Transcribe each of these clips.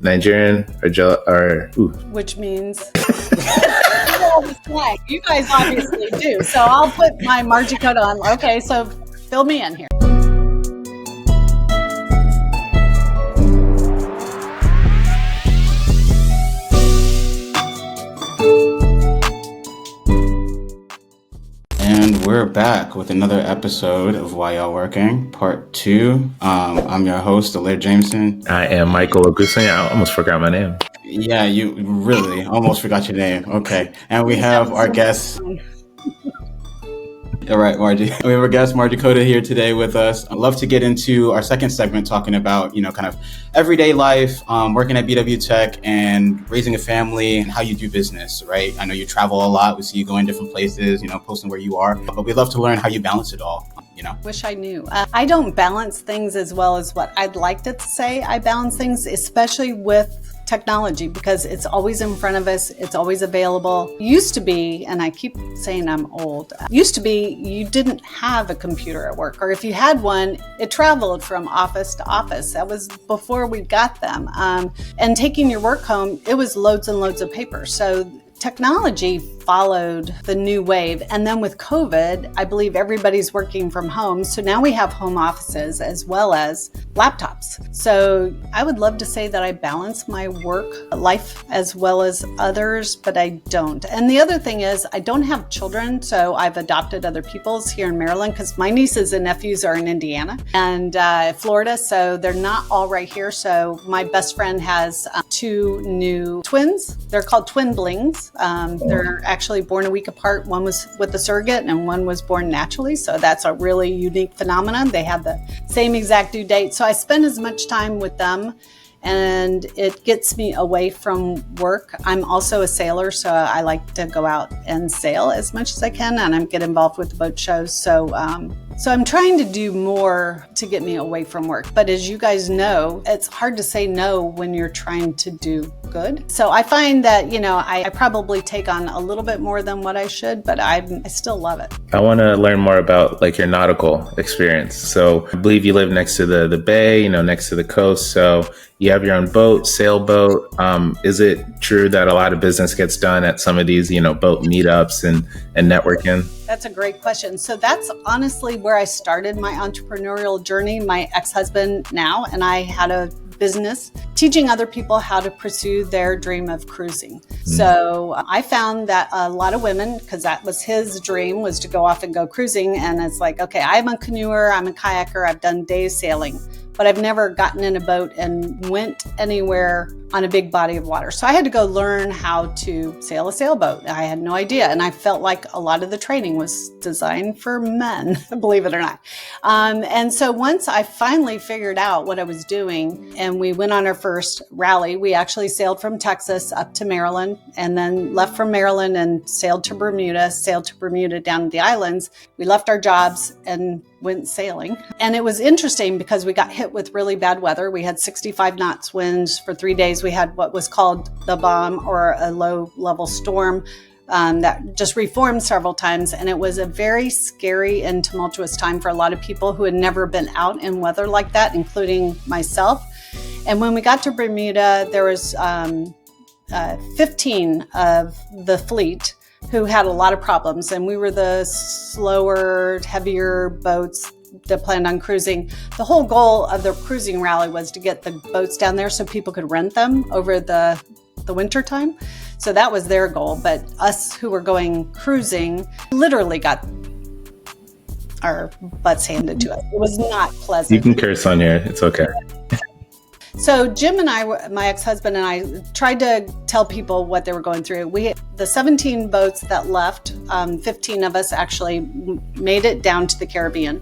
Nigerian or ooh. Which means you guys obviously do. So I'll put my Marjie Cota on. Okay, so fill me in here. And we're back with another episode of Yall Working, part 2. I'm your host, Alairé Jameson. I am Michael Ogunsanya. I almost forgot my name. Yeah, you really almost forgot your name. Okay. And we have our guest. All right, Marjie. We have our guest, Marjie Cota, here today with us. I'd love to get into our second segment talking about, kind of everyday life, working at BW Tech and raising a family and how you do business, right? I know you travel a lot. We see you going different places, posting where you are, but we'd love to learn how you balance it all. Wish I knew. I don't balance things as well as what I'd like to say. I balance things, especially with technology, because it's always in front of us. It's always available. Used to be, and I keep saying I'm old, used to be you didn't have a computer at work, or if you had one, it traveled from office to office. That was before we got them. And taking your work home, it was loads and loads of paper. So technology followed the new wave. And then with COVID, I believe everybody's working from home. So now we have home offices as well as laptops. So I would love to say that I balance my work life as well as others, but I don't. And the other thing is I don't have children. So I've adopted other people's here in Maryland because my nieces and nephews are in Indiana and Florida. So they're not all right here. So my best friend has 2 new twins. They're called twin blings. They're actually born a week apart. One was with a surrogate and one was born naturally. So that's a really unique phenomenon. They have the same exact due date. So I spend as much time with them and it gets me away from work. I'm also a sailor, so I like to go out and sail as much as I can, and I get involved with the boat shows. So I'm trying to do more to get me away from work. But as you guys know, it's hard to say no when you're trying to do good. So I find that, I probably take on a little bit more than what I should, but I still love it. I want to learn more about your nautical experience. So I believe you live next to the bay, next to the coast. So you have your own boat, sailboat. Is it true that a lot of business gets done at some of these, boat meetups and networking? That's a great question. So that's honestly where I started my entrepreneurial journey. My ex-husband now and I had a business teaching other people how to pursue their dream of cruising. So I found that a lot of women, because that was his dream, was to go off and go cruising. And it's like, okay, I'm a canoeer, I'm a kayaker, I've done days sailing, but I've never gotten in a boat and went anywhere on a big body of water. So I had to go learn how to sail a sailboat. I had no idea. And I felt like a lot of the training was designed for men, believe it or not. And so once I finally figured out what I was doing and we went on our first rally, we actually sailed from Texas up to Maryland and then left from Maryland and sailed to Bermuda down to the islands. We left our jobs and went sailing. And it was interesting because we got hit with really bad weather. We had 65 knots winds for 3 days. We had what was called the bomb, or a low level storm that just reformed several times. And it was a very scary and tumultuous time for a lot of people who had never been out in weather like that, including myself. And when we got to Bermuda, there was 15 of the fleet who had a lot of problems. And we were the slower, heavier boats that planned on cruising. The whole goal of the cruising rally was to get the boats down there so people could rent them over the winter time. So that was their goal. But us who were going cruising literally got our butts handed to us. It was not pleasant. You can curse on here. It's okay. So Jim and I, my ex-husband and I, tried to tell people what they were going through. The 17 boats that left, 15 of us actually made it down to the Caribbean,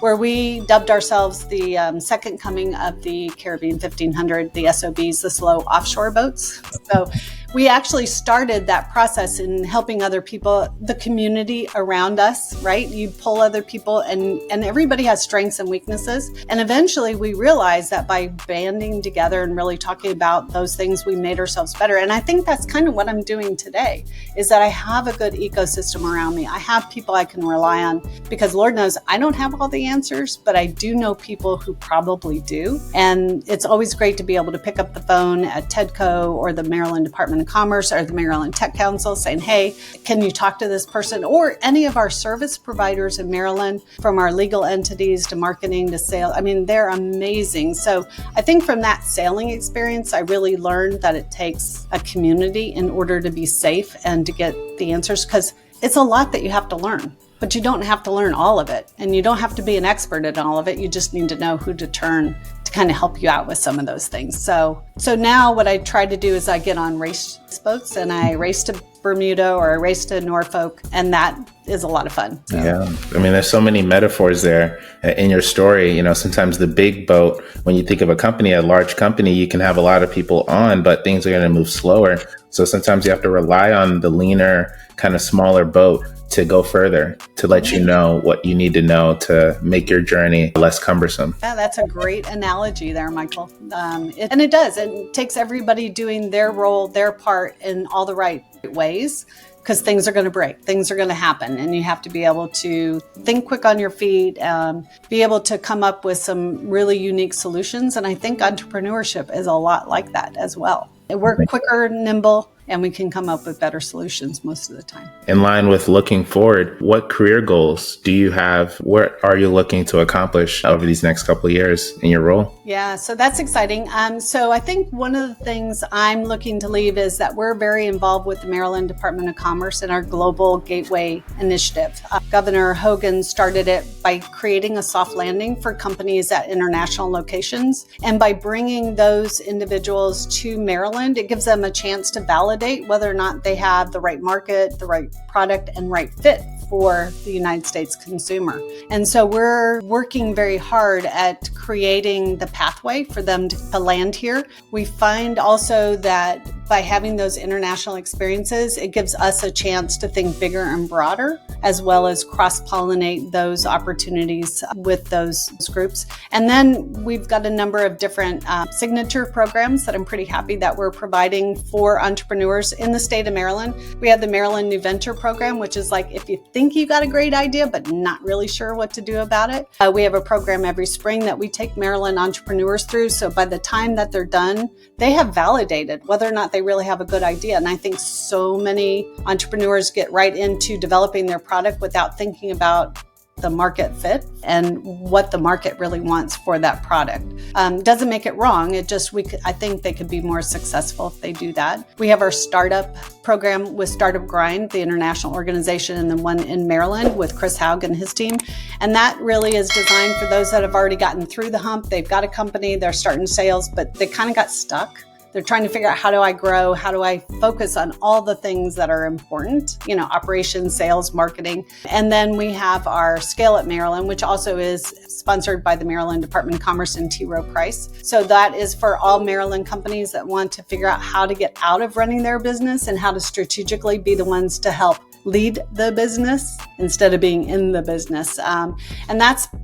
where we dubbed ourselves the second coming of the Caribbean 1500, the SOBs, the slow offshore boats. So we actually started that process in helping other people, the community around us, right? You pull other people and everybody has strengths and weaknesses. And eventually we realized that by banding together and really talking about those things, we made ourselves better. And I think that's kind of what I'm doing today, is that I have a good ecosystem around me. I have people I can rely on, because Lord knows I don't have all the answers, but I do know people who probably do. And it's always great to be able to pick up the phone at TEDCO or the Maryland Department of Commerce or the Maryland Tech Council saying, hey, can you talk to this person? Or any of our service providers in Maryland, from our legal entities to marketing to sales. I mean, they're amazing. So I think from that sailing experience, I really learned that it takes a community in order to be safe and to get the answers, because it's a lot that you have to learn. But you don't have to learn all of it, and you don't have to be an expert in all of it. You just need to know who to turn to kind of help you out with some of those things. So now what I try to do is I get on race boats and I race to Bermuda or I race to Norfolk, and that is a lot of fun. Yeah. I mean, there's so many metaphors there in your story. You know, sometimes the big boat, when you think of a large company, you can have a lot of people on, but things are going to move slower. So sometimes you have to rely on the leaner, kind of smaller boat to go further, to let you know what you need to know to make your journey less cumbersome. Yeah, that's a great analogy there, Michael. And it does. It takes everybody doing their role, their part in all the right ways, because things are going to break, things are going to happen, and you have to be able to think quick on your feet, be able to come up with some really unique solutions. And I think entrepreneurship is a lot like that as well. We're quicker, nimble, and we can come up with better solutions most of the time. In line with looking forward, what career goals do you have? What are you looking to accomplish over these next couple of years in your role? Yeah, so that's exciting. So I think one of the things I'm looking to leave is that we're very involved with the Maryland Department of Commerce in our Global Gateway Initiative. Governor Hogan started it by creating a soft landing for companies at international locations. And by bringing those individuals to Maryland, it gives them a chance to validate whether or not they have the right market, the right product, and right fit for the United States consumer. And so we're working very hard at creating the pathway for them to land here. We find also that by having those international experiences, it gives us a chance to think bigger and broader, as well as cross-pollinate those opportunities with those groups. And then we've got a number of different signature programs that I'm pretty happy that we're providing for entrepreneurs in the state of Maryland. We have the Maryland New Venture Program, which is like if you think you got a great idea, but not really sure what to do about it. We have a program every spring that we take Maryland entrepreneurs through. So by the time that they're done, they have validated whether or not they really have a good idea. And I think so many entrepreneurs get right into developing their product without thinking about the market fit and what the market really wants for that product. Doesn't make it wrong. It just, I think they could be more successful if they do that. We have our startup program with Startup Grind, the international organization, and the one in Maryland with Chris Haug and his team. And that really is designed for those that have already gotten through the hump. They've got a company, they're starting sales, but they kind of got stuck. They're trying to figure out, how do I grow? How do I focus on all the things that are important? You know, operations, sales, marketing. And then we have our Scale at Maryland, which also is sponsored by the Maryland Department of Commerce and T. Rowe Price. So that is for all Maryland companies that want to figure out how to get out of running their business and how to strategically be the ones to help lead the business instead of being in the business. And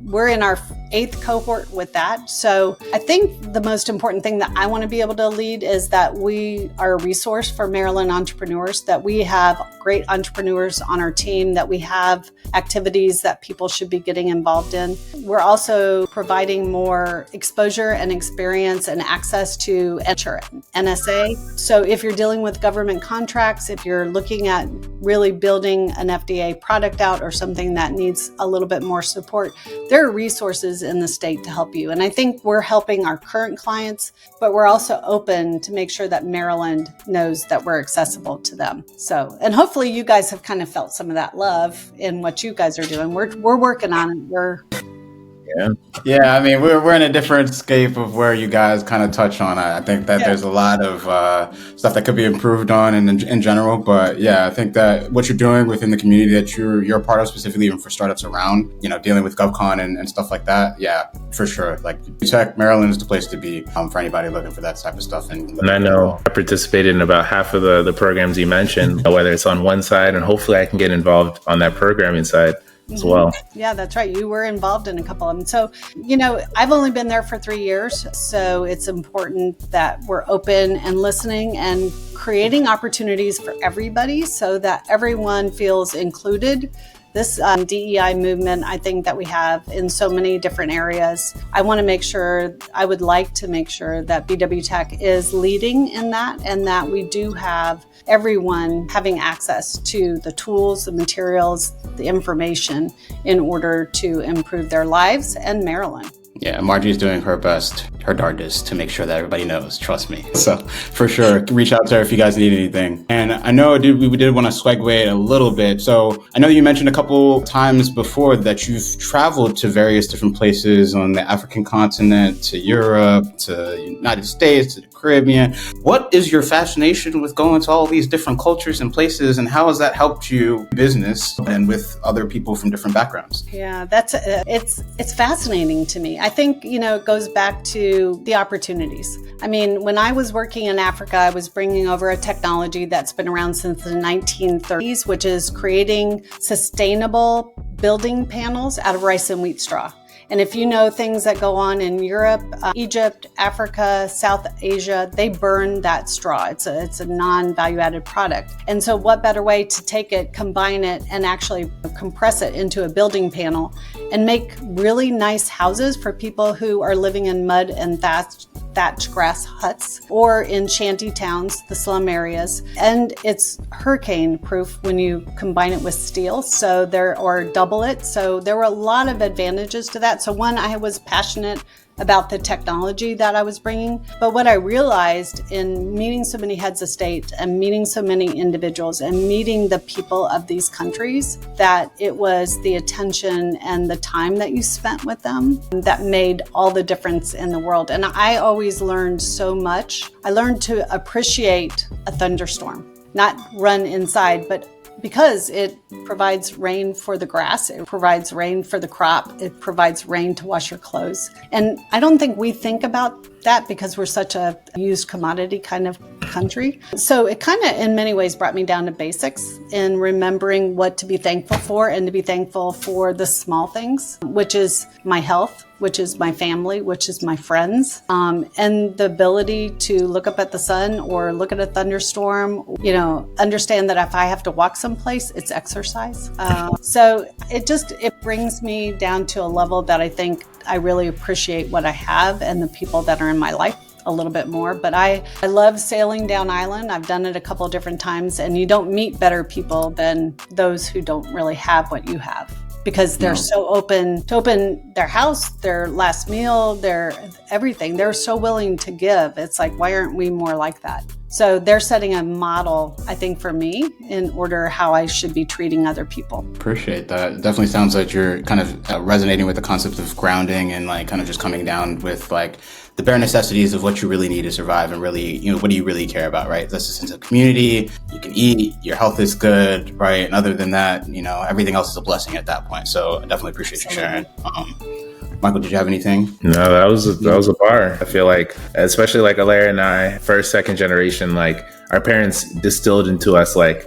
we're in our 8th cohort with that. So I think the most important thing that I want to be able to lead is that we are a resource for Maryland entrepreneurs, that we have great entrepreneurs on our team, that we have activities that people should be getting involved in. We're also providing more exposure and experience and access to NSA. So if you're dealing with government contracts, if you're looking at really building an FDA product out or something that needs a little bit more support, there are resources in the state to help you. And I think we're helping our current clients, but we're also open to make sure that Maryland knows that we're accessible to them. So, and hopefully you guys have kind of felt some of that love in what you guys are doing. We're working on it. Yeah. Yeah, I mean, we're in a different scape of where you guys kind of touch on. I think that there's a lot of stuff that could be improved on in general. But yeah, I think that what you're doing within the community that you're a part of, specifically even for startups around, dealing with GovCon and stuff like that. Yeah, for sure. Like Tech, Maryland is the place to be for anybody looking for that type of stuff. And I know I participated in about half of the programs you mentioned, whether it's on one side, and hopefully I can get involved on that programming side as well. Yeah, that's right. You were involved in a couple of them. So, I've only been there for 3 years. So it's important that we're open and listening and creating opportunities for everybody so that everyone feels included. This DEI movement, I think that we have in so many different areas. I would like to make sure that BW Tech is leading in that, and that we do have everyone having access to the tools, the materials, the information in order to improve their lives and Maryland. Yeah, Marjie's doing her best, her darndest to make sure that everybody knows. Trust me. So for sure, reach out to her if you guys need anything. And I know we did want to segue a little bit. So I know you mentioned a couple times before that you've traveled to various different places on the African continent, to Europe, to the United States, to the Caribbean. What is your fascination with going to all these different cultures and places, and how has that helped you in business and with other people from different backgrounds? Yeah, it's fascinating to me. I think, it goes back to the opportunities. I mean, when I was working in Africa, I was bringing over a technology that's been around since the 1930s, which is creating sustainable building panels out of rice and wheat straw. And if you know things that go on in Europe, Egypt, Africa, South Asia, they burn that straw. It's a non-value-added product. And so what better way to take it, combine it, and actually compress it into a building panel and make really nice houses for people who are living in mud and thatched grass huts or in shanty towns, the slum areas. And it's hurricane proof when you combine it with steel, or double it. So there were a lot of advantages to that. So one, I was passionate about the technology that I was bringing. But what I realized in meeting so many heads of state and meeting so many individuals and meeting the people of these countries, that it was the attention and the time that you spent with them that made all the difference in the world. And I always learned so much. I learned to appreciate a thunderstorm, not run inside, but because it provides rain for the grass, it provides rain for the crop, it provides rain to wash your clothes. And I don't think we think about that because we're such a used commodity kind of country. So it kind of, in many ways, brought me down to basics in remembering what to be thankful for and to be thankful for the small things, which is my health, which is my family, which is my friends, and the ability to look up at the sun or look at a thunderstorm, understand that if I have to walk someplace, it's exercise. So it brings me down to a level that I think I really appreciate what I have and the people that are in my life a little bit more. But I love sailing down island. I've done it a couple of different times, and you don't meet better people than those who don't really have what you have, because they're so open to open their house, their last meal, their everything. They're so willing to give. It's like, why aren't we more like that? So they're setting a model, I think, for me in order how I should be treating other people. Appreciate that. It definitely sounds like you're kind of resonating with the concept of grounding and like kind of just coming down with like the bare necessities of what you really need to survive and really, what do you really care about, right? That's a sense of community. You can eat, your health is good, right? And other than that, everything else is a blessing at that point. So I definitely appreciate you sharing. Michael, did you have anything? No, that was a bar. I feel like, especially like Alairé and I, first, second generation, like our parents distilled into us, like,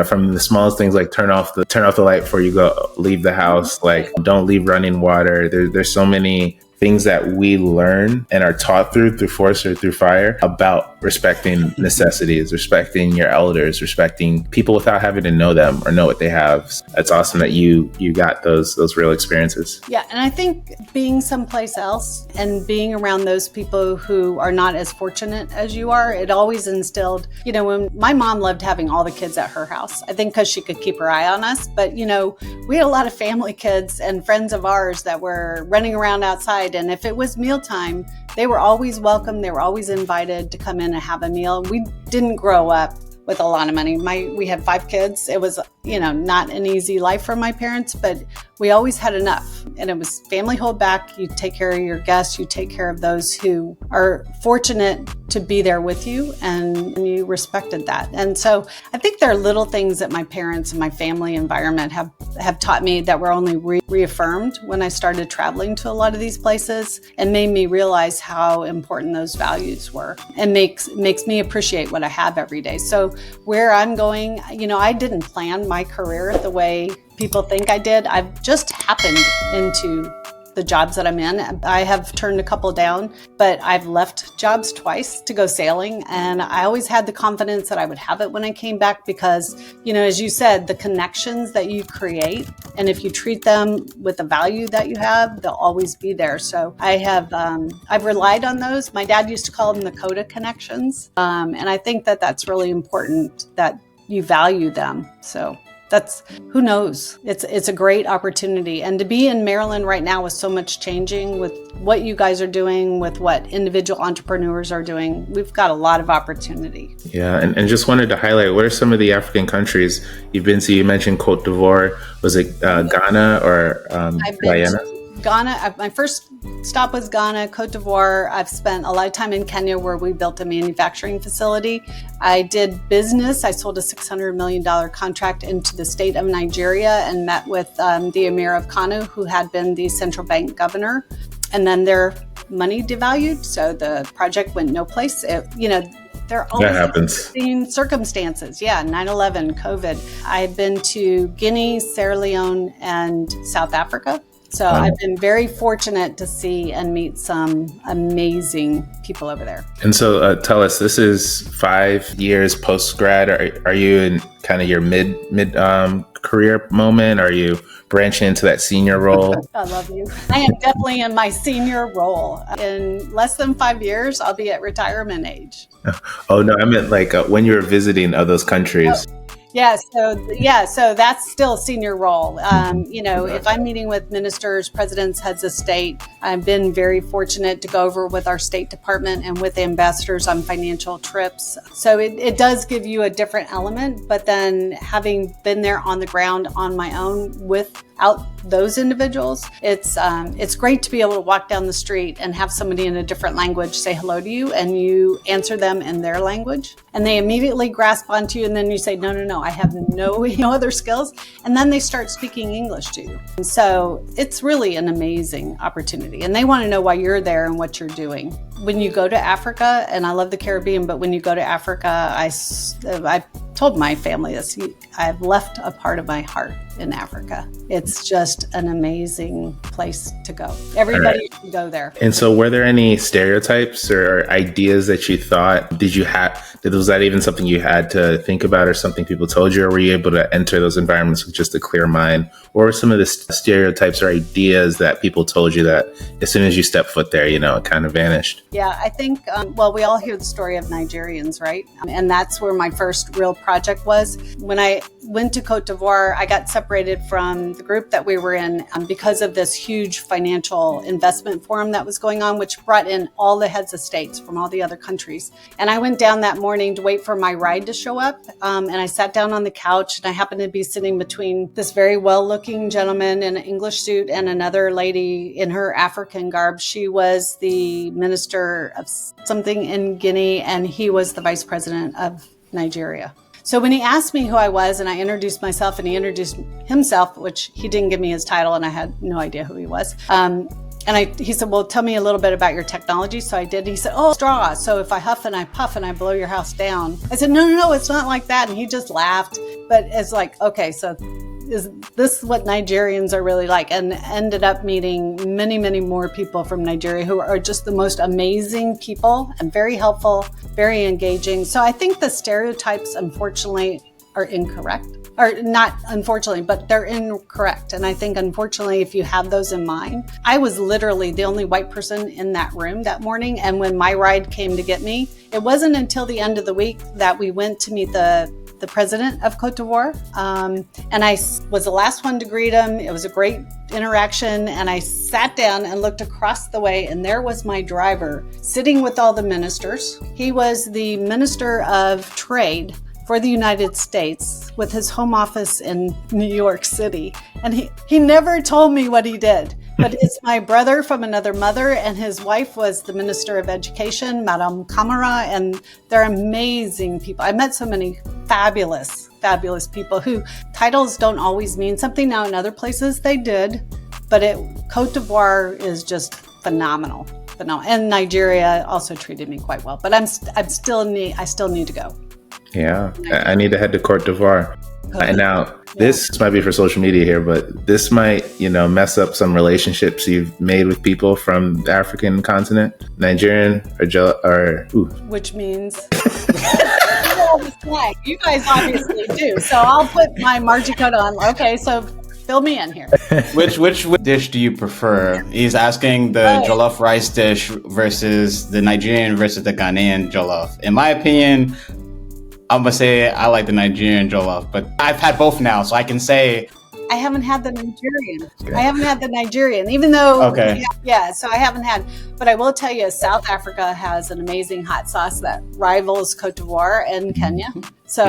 from the smallest things, like turn off the light before you leave the house, like don't leave running water. There's so many things that we learn and are taught through force or through fire about respecting necessities, respecting your elders, respecting people without having to know them or know what they have. It's awesome that you got those real experiences. Yeah, and I think being someplace else and being around those people who are not as fortunate as you are, it always instilled, when my mom loved having all the kids at her house, I think because she could keep her eye on us. But, we had a lot of family kids and friends of ours that were running around outside. And if it was mealtime, they were always welcome. They were always invited to come in and have a meal. We didn't grow up with a lot of money. We had 5 kids. It was, not an easy life for my parents, but we always had enough. And it was family hold back. You take care of your guests, you take care of those who are fortunate to be there with you, and you respected that. And so I think there are little things that my parents and my family environment have taught me that were only reaffirmed when I started traveling to a lot of these places, and made me realize how important those values were, and makes me appreciate what I have every day. So where I'm going, I didn't plan my career the way people think I did. I've just happened into the jobs that I'm in. I have turned a couple down, but I've left jobs twice to go sailing. And I always had the confidence that I would have it when I came back because, as you said, the connections that you create, and if you treat them with the value that you have, they'll always be there. So I've relied on those. My dad used to call them the Cota connections. And I think that that's really important, that you value them. So that's, who knows? It's a great opportunity. And to be in Maryland right now with so much changing, with what you guys are doing, with what individual entrepreneurs are doing, we've got a lot of opportunity. Yeah, and just wanted to highlight, what are some of the African countries you've been to? You mentioned Cote d'Ivoire. Was it Ghana or Guyana? Ghana. My first stop was Ghana, Cote d'Ivoire. I've spent a lot of time in Kenya where we built a manufacturing facility. I did business. I sold a $600 million contract into the state of Nigeria and met with the Emir of Kano, who had been the central bank governor. And then their money devalued, so the project went no place. There are always unforeseen circumstances. Yeah, 9/11, COVID. I had been to Guinea, Sierra Leone, and South Africa. So I've been very fortunate to see and meet some amazing people over there. And so tell us, this is 5 years post-grad. Are you in kind of your mid career moment? Are you branching into that senior role? I love you. I am definitely in my senior role. In less than 5 years, I'll be at retirement age. Oh, no, I meant like when you were visiting those countries. Oh. So that's still a senior role. If I'm meeting with ministers, presidents, heads of state, I've been very fortunate to go over with our State Department and with ambassadors on financial trips. So it does give you a different element, but then having been there on the ground on my own without those individuals, it's great to be able to walk down the street and have somebody in a different language say hello to you, and you answer them in their language, and they immediately grasp onto you, and then you say, no, I have no other skills, and then they start speaking English to you. And so it's really an amazing opportunity, and they want to know why you're there and what you're doing. When you go to Africa, and I love the Caribbean, but when you go to Africa, I told my family this, I've left a part of my heart in Africa. It's just an amazing place to go. Everybody should go there. And so were there any stereotypes or ideas that you thought, was that even something you had to think about, or something people told you, or were you able to enter those environments with just a clear mind? Or were some of the stereotypes or ideas that people told you that as soon as you stepped foot there, it kind of vanished? Yeah, I think, we all hear the story of Nigerians, right? And that's where my first real project was. When I went to Cote d'Ivoire, I got separated from the group that we were in because of this huge financial investment forum that was going on, which brought in all the heads of states from all the other countries. And I went down that morning to wait for my ride to show up. And I sat down on the couch, and I happened to be sitting between this very well-looking gentleman in an English suit and another lady in her African garb. She was the minister of something in Guinea, and he was the vice president of Nigeria. So when he asked me who I was, and I introduced myself, and he introduced himself, which he didn't give me his title, and I had no idea who he was. He said, well, tell me a little bit about your technology. So I did. He said, straw. So if I huff and I puff and I blow your house down. I said, no, it's not like that. And he just laughed. But it's like, okay, so is this what Nigerians are really like? And ended up meeting many, many more people from Nigeria who are just the most amazing people and very helpful, very engaging. So I think the stereotypes, unfortunately, are incorrect. Or not unfortunately, but they're incorrect. And I think, unfortunately, if you have those in mind, I was literally the only white person in that room that morning. And when my ride came to get me, it wasn't until the end of the week that we went to meet the president of Cote d'Ivoire. And I was the last one to greet him. It was a great interaction. And I sat down and looked across the way, and there was my driver sitting with all the ministers. He was the minister of trade for the United States with his home office in New York City. And he never told me what he did. But it's my brother from another mother, and his wife was the Minister of Education, Madame Camara, and they're amazing people. I met so many fabulous people who titles don't always mean something. Now, in other places they did, but Cote d'Ivoire is just phenomenal. And Nigeria also treated me quite well. But I still need to go. Yeah, I need to head to Cote d'Ivoire. And now, this might be for social media here, but this might, mess up some relationships you've made with people from the African continent, Nigerian which means you guys obviously do. So I'll put my Marjie Cota on. Okay, so fill me in here. Which dish do you prefer? He's asking the jollof rice dish versus the Nigerian versus the Ghanaian jollof. In my opinion, I'm going to say I like the Nigerian jollof, but I've had both now, so I can say... I haven't had the Nigerian. Okay. I haven't had the Nigerian, even though... Okay. Yeah, so I haven't had... But I will tell you, South Africa has an amazing hot sauce that rivals Cote d'Ivoire and Kenya. So,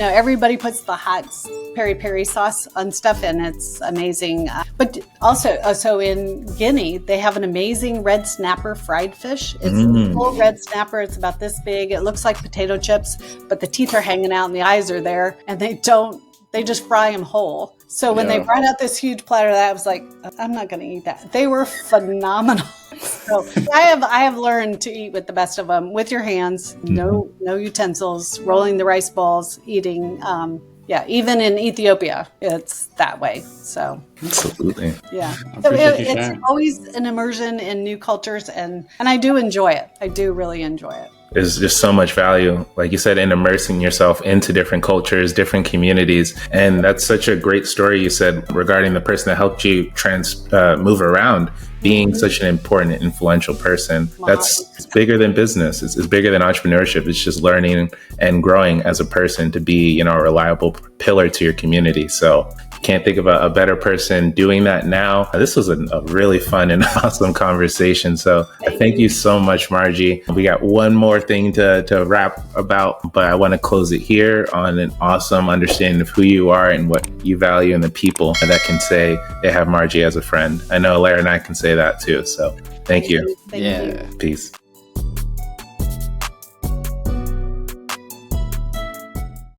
everybody puts the hot peri-peri sauce on stuff, and it's amazing. But also, so in Guinea, they have an amazing red snapper fried fish. It's a full red snapper. It's about this big. It looks like potato chips, but the teeth are hanging out and the eyes are there, and they just fry them whole. So when they brought out this huge platter, I was like, I'm not going to eat that. They were phenomenal. So I have learned to eat with the best of them, with your hands, no utensils, rolling the rice balls, eating. Even in Ethiopia, it's that way. So absolutely, yeah. So it's always an immersion in new cultures, and I do enjoy it. I do really enjoy it. There's just so much value, like you said, in immersing yourself into different cultures, different communities. And that's such a great story you said regarding the person that helped you move around, being such an important, influential person. That's bigger than business. It's bigger than entrepreneurship. It's just learning and growing as a person to be, a reliable pillar to your community. So can't think of a better person doing that now. This was a really fun and awesome conversation. So thank you so much, Marjie. We got one more thing to wrap about, but I want to close it here on an awesome understanding of who you are and what you value and the people that can say they have Marjie as a friend. I know Alairé and I can say that too. So thank you. Thank you. Peace.